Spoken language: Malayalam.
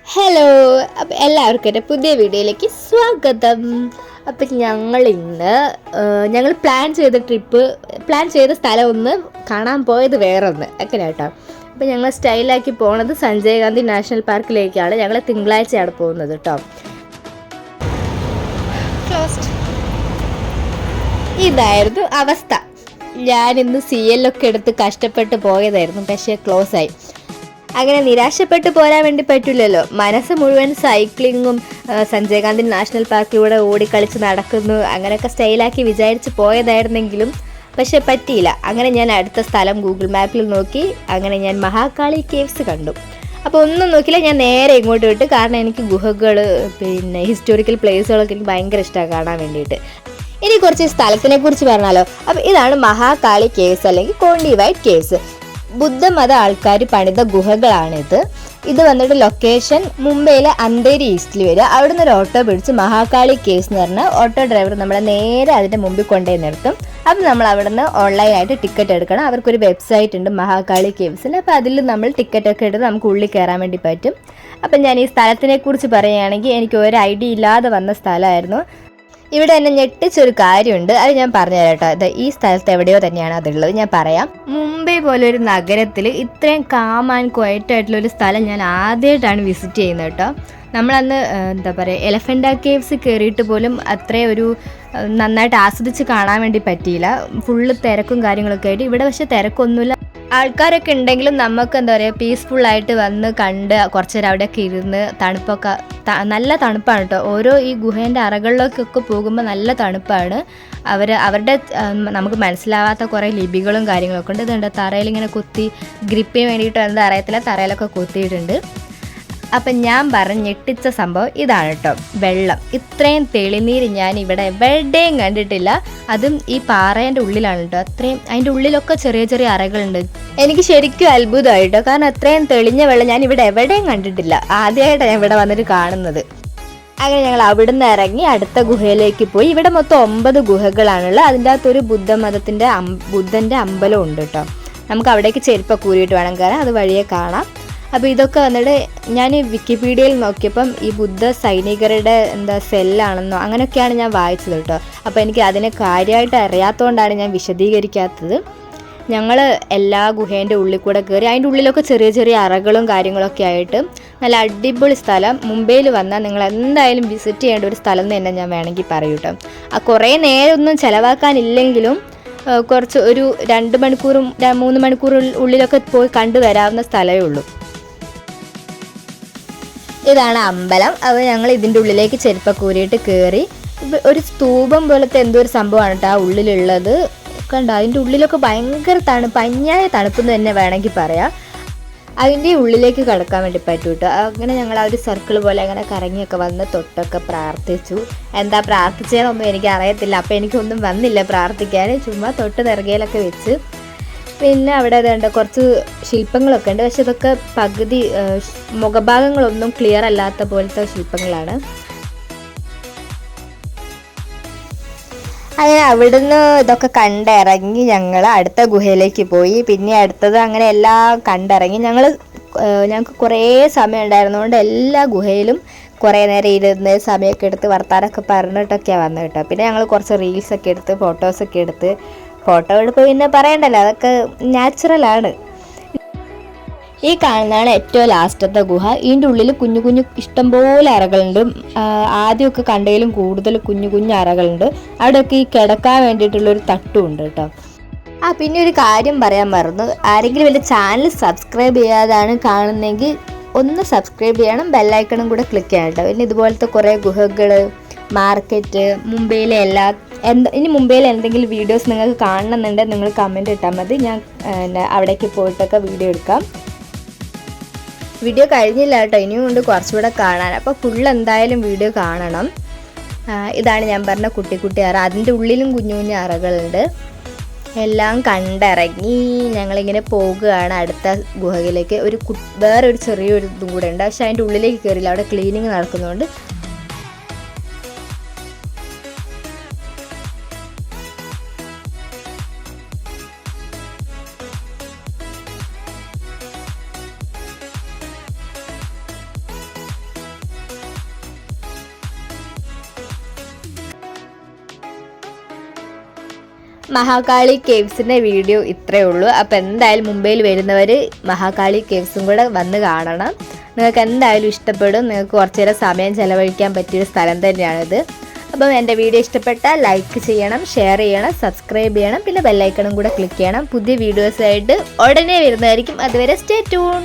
ഹലോ, അപ്പം എല്ലാവർക്കും എൻ്റെ പുതിയ വീഡിയോയിലേക്ക് സ്വാഗതം. അപ്പം ഞങ്ങൾ പ്ലാൻ ചെയ്ത സ്ഥലം ഒന്ന് കാണാൻ പോയത് വേറൊന്ന് അങ്ങനെ കേട്ടോ. അപ്പം ഞങ്ങൾ സ്റ്റൈലാക്കി പോണത് സഞ്ജയ് ഗാന്ധി നാഷണൽ പാർക്കിലേക്കാണ്. ഞങ്ങൾ തിങ്കളാഴ്ചയാണ് പോകുന്നത് കേട്ടോ. ഇതായിരുന്നു അവസ്ഥ. ഞാനിന്ന് CL ഒക്കെ എടുത്ത് കഷ്ടപ്പെട്ട് പോയതായിരുന്നു, പക്ഷേ ക്ലോസ് ആയി. അങ്ങനെ നിരാശപ്പെട്ട് പോരാൻ വേണ്ടി പറ്റില്ലല്ലോ. മനസ്സ് മുഴുവൻ സൈക്ലിങ്ങും സഞ്ജയ് ഗാന്ധി നാഷണൽ പാർക്കിലൂടെ ഓടിക്കളിച്ച് നടക്കുന്നു അങ്ങനെയൊക്കെ സ്റ്റൈലാക്കി വിചാരിച്ച് പോയതായിരുന്നെങ്കിലും പക്ഷെ പറ്റിയില്ല. അങ്ങനെ ഞാൻ അടുത്ത സ്ഥലം ഗൂഗിൾ മാപ്പിൽ നോക്കി. അങ്ങനെ ഞാൻ മഹാകാളി കേവ്സ് കണ്ടു. അപ്പോൾ ഒന്നും നോക്കില്ല, ഞാൻ നേരെ ഇങ്ങോട്ട് വിട്ട്. കാരണം എനിക്ക് ഗുഹകൾ പിന്നെ ഹിസ്റ്റോറിക്കൽ പ്ലേസുകളൊക്കെ എനിക്ക് ഭയങ്കര ഇഷ്ടമാണ് കാണാൻ വേണ്ടിയിട്ട്. ഇനി കുറച്ച് സ്ഥലത്തിനെ കുറിച്ച് പറഞ്ഞാലോ. അപ്പോൾ ഇതാണ് മഹാകാളി കേവ്സ് അല്ലെങ്കിൽ കോണ്ടി വൈറ്റ് കേവ്സ്. ബുദ്ധമത ആൾക്കാർ പണിത ഗുഹകളാണിത്. ഇത് വന്നിട്ട് ലൊക്കേഷൻ മുംബൈയിലെ അന്ധേരി ഈസ്റ്റിൽ വരിക. അവിടുന്ന് ഒരു ഓട്ടോ പിടിച്ച് മഹാകാളി കേവ്സ് എന്ന് പറഞ്ഞാൽ ഓട്ടോ ഡ്രൈവർ നമ്മളെ നേരെ അതിൻ്റെ മുമ്പിൽ കൊണ്ടുപോയി നിർത്തും. അപ്പം നമ്മൾ അവിടുന്ന് ഓൺലൈനായിട്ട് ടിക്കറ്റ് എടുക്കണം. അവർക്കൊരു വെബ്സൈറ്റ് ഉണ്ട് മഹാകാളി കേവ്സിന്. അപ്പോൾ അതിൽ നമ്മൾ ടിക്കറ്റൊക്കെ എടുത്ത് നമുക്ക് ഉള്ളിൽ കയറാൻ വേണ്ടി പറ്റും. അപ്പം ഞാൻ ഈ സ്ഥലത്തിനെ കുറിച്ച് പറയുകയാണെങ്കിൽ എനിക്ക് ഒരു ഐഡിയ ഇല്ലാതെ വന്ന സ്ഥലമായിരുന്നു. ഇവിടെ എന്നെ ഞെട്ടിച്ചൊരു കാര്യമുണ്ട്, അത് ഞാൻ പറഞ്ഞുതരാം കേട്ടോ. അത് ഈ സ്ഥലത്ത് എവിടെയോ തന്നെയാണ് അതുള്ളത്, ഞാൻ പറയാം. മുംബൈ പോലെ ഒരു നഗരത്തിൽ ഇത്രയും കാം ആൻഡ് ക്വയറ്റ് ആയിട്ടുള്ളൊരു സ്ഥലം ഞാൻ ആദ്യമായിട്ടാണ് വിസിറ്റ് ചെയ്യുന്നത് കേട്ടോ. നമ്മളന്ന് എന്താ പറയുക, എലഫൻ്റ കേവ്സ് കയറിയിട്ട് പോലും അത്രയും ഒരു നന്നായിട്ട് ആസ്വദിച്ച് കാണാൻ വേണ്ടി പറ്റിയില്ല. ഫുള്ള് തിരക്കും കാര്യങ്ങളൊക്കെ ആയിട്ട്. ഇവിടെ പക്ഷേ തിരക്കൊന്നുമില്ല, ആൾക്കാരൊക്കെ ഉണ്ടെങ്കിലും നമുക്ക് എന്താ പറയുക പീസ്ഫുള്ളായിട്ട് വന്ന് കണ്ട് കുറച്ച് നേരം അവിടെയൊക്കെ ഇരുന്ന് തണുപ്പൊക്കെ നല്ല തണുപ്പാണ് കേട്ടോ. ഓരോ ഈ ഗുഹേൻ്റെ അറകളിലേക്കൊക്കെ പോകുമ്പോൾ നല്ല തണുപ്പാണ്. അവരുടെ നമുക്ക് മനസ്സിലാവാത്ത കുറേ ലിപികളും കാര്യങ്ങളൊക്കെ ഉണ്ട്. ഇതുണ്ട് തറയിലിങ്ങനെ കുത്തി ഗ്രിപ്പിന് വേണ്ടിയിട്ട് എന്താ അറിയത്തില്ല, തറയിലൊക്കെ കുത്തിയിട്ടുണ്ട്. അപ്പം ഞാൻ ഞെട്ടിച്ച സംഭവം ഇതാണ് കേട്ടോ. വെള്ളം ഇത്രയും തെളിനീര് ഞാൻ ഇവിടെ എവിടെയും കണ്ടിട്ടില്ല. അതും ഈ പാറേൻ്റെ ഉള്ളിലാണ് കേട്ടോ. അത്രയും അതിൻ്റെ ഉള്ളിലൊക്കെ ചെറിയ ചെറിയ അറകളുണ്ട്. എനിക്ക് ശരിക്കും അത്ഭുതമായിട്ടോ, കാരണം അത്രയും തെളിഞ്ഞ വെള്ളം ഞാൻ ഇവിടെ എവിടെയും കണ്ടിട്ടില്ല. ആദ്യമായിട്ടാണ് ഞാൻ ഇവിടെ വന്നിട്ട് കാണുന്നത്. അങ്ങനെ ഞങ്ങൾ അവിടുന്ന് ഇറങ്ങി അടുത്ത ഗുഹയിലേക്ക് പോയി. ഇവിടെ മൊത്തം 9 ഗുഹകളാണുള്ളത്. അതിൻ്റെ അകത്തൊരു ബുദ്ധൻ്റെ അമ്പലം ഉണ്ട് കേട്ടോ. നമുക്ക് അവിടേക്ക് ചെരുപ്പൊക്കെ ഊരിയിട്ട് വേണം കയറാൻ, അത് വഴിയെ കാണാം. അപ്പോൾ ഇതൊക്കെ വന്നിട്ട് ഞാൻ വിക്കിപീഡിയയിൽ നോക്കിയപ്പം ഈ ബുദ്ധ സൈനികരുടെ സെല്ലാണെന്നോ അങ്ങനെയൊക്കെയാണ് ഞാൻ വായിച്ചത് കേട്ടോ. അപ്പോൾ എനിക്ക് അതിനെ കാര്യമായിട്ട് അറിയാത്തതുകൊണ്ടാണ് ഞാൻ വിശദീകരിക്കാത്തത്. ഞങ്ങൾ എല്ലാ ഗുഹേൻ്റെ ഉള്ളിൽ കൂടെ കയറി. അതിൻ്റെ ഉള്ളിലൊക്കെ ചെറിയ ചെറിയ അറകളും കാര്യങ്ങളൊക്കെ ആയിട്ട് നല്ല അടിപൊളി സ്ഥലം. മുംബൈയിൽ വന്നാൽ നിങ്ങൾ എന്തായാലും വിസിറ്റ് ചെയ്യേണ്ട ഒരു സ്ഥലം എന്ന് തന്നെ ഞാൻ വേണമെങ്കിൽ പറയൂ കേട്ടോ. കുറേ നേരമൊന്നും ചിലവാക്കാനില്ലെങ്കിലും കുറച്ച് ഒരു 2 മണിക്കൂറും 3 മണിക്കൂറും ഉള്ളിലൊക്കെ പോയി കണ്ടുവരാവുന്ന സ്ഥലമേ ഉള്ളൂ. ഇതാണ് അമ്പലം. അപ്പോൾ ഞങ്ങൾ ഇതിൻ്റെ ഉള്ളിലേക്ക് ചെരുപ്പൊക്കെ ഊരിയിട്ട് കയറി. ഒരു സ്തൂപം പോലത്തെ എന്തോ ഒരു സംഭവമാണ് കേട്ടോ ആ ഉള്ളിലുള്ളത്. കണ്ടോ, അതിൻ്റെ ഉള്ളിലൊക്കെ ഭയങ്കര തണുപ്പ്, അന്യായ തണുപ്പെന്ന് തന്നെ വേണമെങ്കിൽ പറയാം. അതിൻ്റെ ഉള്ളിലേക്ക് കടക്കാൻ വേണ്ടി പറ്റും കേട്ടോ. അങ്ങനെ ഞങ്ങൾ ആ ഒരു സർക്കിൾ പോലെ അങ്ങനെ കറങ്ങിയൊക്കെ വന്ന് തൊട്ടൊക്കെ പ്രാർത്ഥിച്ചു. എന്താ പ്രാർത്ഥിച്ചതെന്നൊന്നും എനിക്ക് അറിയത്തില്ല. അപ്പോൾ എനിക്കൊന്നും വന്നില്ല പ്രാർത്ഥിക്കാൻ. ചുമ്മാ തൊട്ട് നെറുകയിലൊക്കെ വെച്ച്. പിന്നെ അവിടെ അതുണ്ട് കുറച്ച് ശില്പങ്ങളൊക്കെ ഉണ്ട്. പക്ഷെ ഇതൊക്കെ പകുതി മുഖഭാഗങ്ങളൊന്നും ക്ലിയർ അല്ലാത്ത പോലത്തെ ശില്പങ്ങളാണ്. അങ്ങനെ അവിടുന്ന് ഇതൊക്കെ കണ്ടിറങ്ങി ഞങ്ങൾ അടുത്ത ഗുഹയിലേക്ക് പോയി. പിന്നെ അടുത്തത് അങ്ങനെ എല്ലാം കണ്ടിറങ്ങി. ഞങ്ങൾക്ക് കുറേ സമയം ഉണ്ടായിരുന്നതുകൊണ്ട് എല്ലാ ഗുഹയിലും കുറേ നേരം ഇരുന്ന് സമയമൊക്കെ എടുത്ത് വർത്താനൊക്കെ പറഞ്ഞിട്ടൊക്കെയാണ് വന്നത് കേട്ടോ. പിന്നെ ഞങ്ങൾ കുറച്ച് റീൽസൊക്കെ എടുത്ത് ഫോട്ടോസൊക്കെ എടുത്ത്. ഫോട്ടോ എടുപ്പ് പിന്നെ പറയണ്ടല്ലോ, അതൊക്കെ നാച്ചുറലാണ്. ഈ കാണുന്നതാണ് ഏറ്റവും ലാസ്റ്റത്തെ ഗുഹ. ഇതിൻ്റെ ഉള്ളിൽ കുഞ്ഞു കുഞ്ഞു ഇഷ്ടംപോലെ അറകളുണ്ട്. ആദ്യമൊക്കെ കണ്ടതിലും കൂടുതൽ കുഞ്ഞു കുഞ്ഞു അറകളുണ്ട്. അവിടെയൊക്കെ ഈ കിടക്കാൻ വേണ്ടിയിട്ടുള്ളൊരു തട്ടും ഉണ്ട് കേട്ടോ. പിന്നെ ഒരു കാര്യം പറയാൻ മറന്നു. ആരെങ്കിലും എൻ്റെ ചാനൽ സബ്സ്ക്രൈബ് ചെയ്യാതാണ് കാണുന്നതെങ്കിൽ ഒന്ന് സബ്സ്ക്രൈബ് ചെയ്യണം, ബെല്ലൈക്കണും കൂടെ ക്ലിക്ക് ചെയ്യണം കേട്ടോ. പിന്നെ ഇതുപോലത്തെ കുറേ ഗുഹകൾ, മാർക്കറ്റ്, മുംബൈയിലെ ഇനി മുംബൈയിൽ എന്തെങ്കിലും വീഡിയോസ് നിങ്ങൾക്ക് കാണണമെന്നുണ്ടെങ്കിൽ നിങ്ങൾ കമൻറ്റ് ഇട്ടാൽ മതി. ഞാൻ അവിടേക്ക് പോയിട്ടൊക്കെ വീഡിയോ എടുക്കാം. വീഡിയോ കഴിഞ്ഞില്ല കേട്ടോ, ഇനിയും ഉണ്ട് കുറച്ചുകൂടെ കാണാൻ. അപ്പോൾ ഫുൾ എന്തായാലും വീഡിയോ കാണണം. ഇതാണ് ഞാൻ പറഞ്ഞ കുട്ടി കുട്ടി അറ. അതിൻ്റെ ഉള്ളിലും കുഞ്ഞു കുഞ്ഞു അറകളുണ്ട്. എല്ലാം കണ്ടിറങ്ങി ഞങ്ങളിങ്ങനെ പോകുകയാണ് അടുത്ത ഗുഹയിലേക്ക്. വേറൊരു ചെറിയൊരു ഇതും കൂടെ ഉണ്ട്, പക്ഷെ അതിൻ്റെ ഉള്ളിലേക്ക് കയറില്ല, അവിടെ ക്ലീനിങ് നടക്കുന്നതുകൊണ്ട്. മഹാകാളി കേവ്സിൻ്റെ വീഡിയോ ഇത്രയേ ഉള്ളൂ. അപ്പോൾ എന്തായാലും മുംബൈയിൽ വരുന്നവർ മഹാകാളി കേവ്സും കൂടെ വന്ന് കാണണം. നിങ്ങൾക്ക് എന്തായാലും ഇഷ്ടപ്പെടും. നിങ്ങൾക്ക് കുറച്ച് നേരം സമയം ചിലവഴിക്കാൻ പറ്റിയൊരു സ്ഥലം തന്നെയാണിത്. അപ്പം എൻ്റെ വീഡിയോ ഇഷ്ടപ്പെട്ടാൽ ലൈക്ക് ചെയ്യണം, ഷെയർ ചെയ്യണം, സബ്സ്ക്രൈബ് ചെയ്യണം, പിന്നെ ബെല്ലൈക്കണും കൂടെ ക്ലിക്ക് ചെയ്യണം. പുതിയ വീഡിയോസായിട്ട് ഉടനെ വരുന്നതായിരിക്കും. അതുവരെ സ്റ്റേ ട്യൂൺ.